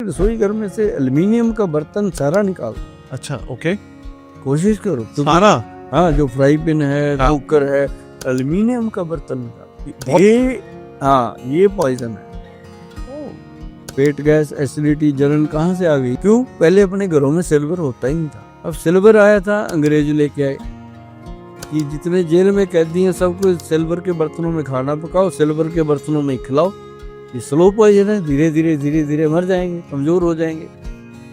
रसोई घर में से एल्युमिनियम का बर्तन सारा निकालो। अच्छा, ओके। कोशिश करो तो सारा? हाँ, जो फ्राई पैन है, हाँ। कुकर है, एल्युमिनियम का बर्तन निकालो। बहुत- ये पॉइजन है। पेट गैस, एसिडिटी, जलन कहाँ से आ गई? क्यों? पहले अपने घरों में सिल्वर होता ही नहीं था। अब सिल्वर आया था, अंग्रेज लेके आए कि जितने जेल में कैदी हैं सबको सिल्वर के बर्तनों में खाना पकाओ, सिल्वर के बर्तनों में खिलाओ। ये स्लो पॉइजन है, धीरे धीरे मर जाएंगे, कमजोर हो जाएंगे।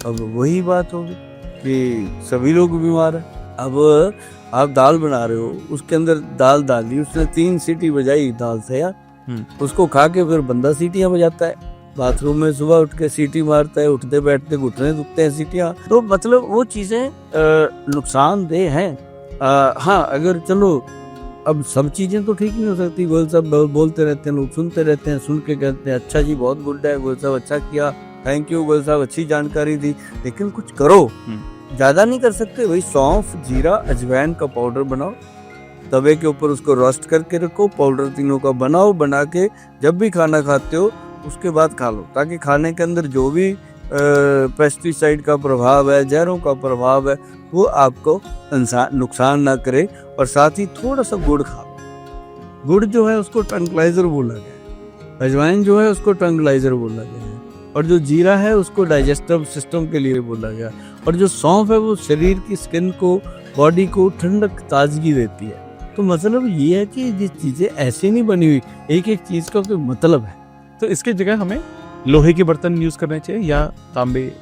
अब वही बात होगी कि सभी लोग बीमार हैं। अब आप दाल बना रहे हो, उसके अंदर दाल डाली, उसने 3 सीटी बजाई, दाल तैयार। उसको खा के फिर बंदा सीटियां बजाता है, बाथरूम में सुबह उठ के सीटी मारता है, उठते बैठते घुटने दुखते हैं सीटियां। तो मतलब वो चीजें नुकसानदेह हैं। हाँ, अगर चलो अब सब चीजें तो ठीक नहीं हो सकती। गोयल साहब बोलते रहते हैं, लोग सुनते रहते हैं, सुन के कहते हैं अच्छा जी बहुत गुड है, गोयल साहब अच्छा किया, थैंक यू गोयल साहब, अच्छी जानकारी दी। लेकिन कुछ करो, ज्यादा नहीं कर सकते। वही सौंफ, जीरा, अजवाइन का पाउडर बनाओ, तवे के ऊपर उसको रोस्ट करके रखो, पाउडर तीनों का बनाओ, बना के जब भी खाना खाते हो उसके बाद खा लो, ताकि खाने के अंदर जो भी पेस्टिसाइड का प्रभाव है, जहरों का प्रभाव है, वो आपको नुकसान ना करे। और साथ ही थोड़ा सा गुड़ खाओ। गुड़ जो है उसको ट्रंक्लाइजर बोला गया है, अजवाइन जो है उसको ट्रंक्लाइजर बोला गया है, और जो जीरा है उसको डाइजेस्टिव सिस्टम के लिए बोला गया, और जो सौंफ है वो शरीर की स्किन को, बॉडी को ठंडक, ताजगी देती है। तो मतलब ये है कि ये चीजें ऐसी नहीं बनी हुई, एक एक चीज का कोई मतलब है। तो इसकी जगह हमें लोहे के बर्तन यूज करने चाहिए या तांबे?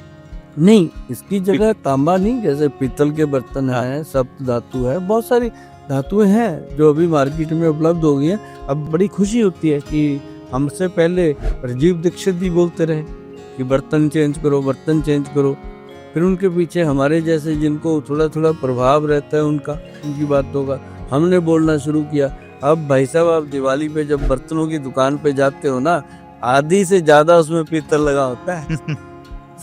नहीं, इसकी जगह तांबा नहीं, जैसे पीतल के बर्तन हैं, सप्त धातु है, बहुत सारी धातुएं हैं जो अभी मार्केट में उपलब्ध हो गई हैं। अब बड़ी खुशी होती है कि हमसे पहले राजीव दीक्षित भी बोलते रहे कि बर्तन चेंज करो, बर्तन चेंज करो। फिर उनके पीछे हमारे जैसे जिनको थोड़ा थोड़ा प्रभाव रहता है उनकी बातों का, हमने बोलना शुरू किया। अब भाई साहब, आप दिवाली पे जब बर्तनों की दुकान पे जाते हो ना, आधी से ज्यादा उसमें पीतल लगा होता है।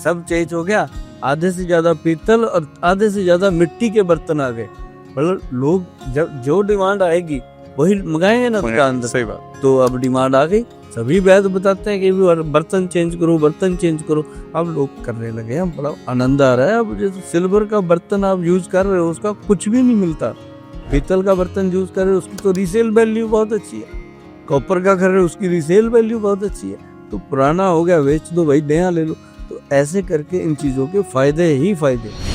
सब चेंज हो गया, आधे से ज्यादा पीतल और आधे से ज्यादा मिट्टी के बर्तन आ गए। मतलब लोग जब जो डिमांड आएगी वही मंगाएंगे ना दुकान से। सही बात। तो अब डिमांड आ गई, सभी वैद्य बताते हैं कि बर्तन चेंज करो, बर्तन चेंज करो। अब लोग करने लगे हैं, बड़ा आनंद आ रहा है। अब जैसे सिल्वर का बर्तन आप यूज कर रहे हो उसका कुछ भी नहीं मिलता, पीतल का बर्तन यूज कर रहे हो उसकी तो रीसेल वैल्यू बहुत अच्छी है, कॉपर का कर रहे हो उसकी रीसेल वैल्यू बहुत अच्छी है। तो पुराना हो गया बेच दो भाई, नया ले लो। तो ऐसे करके इन चीजों के फायदे ही फायदे।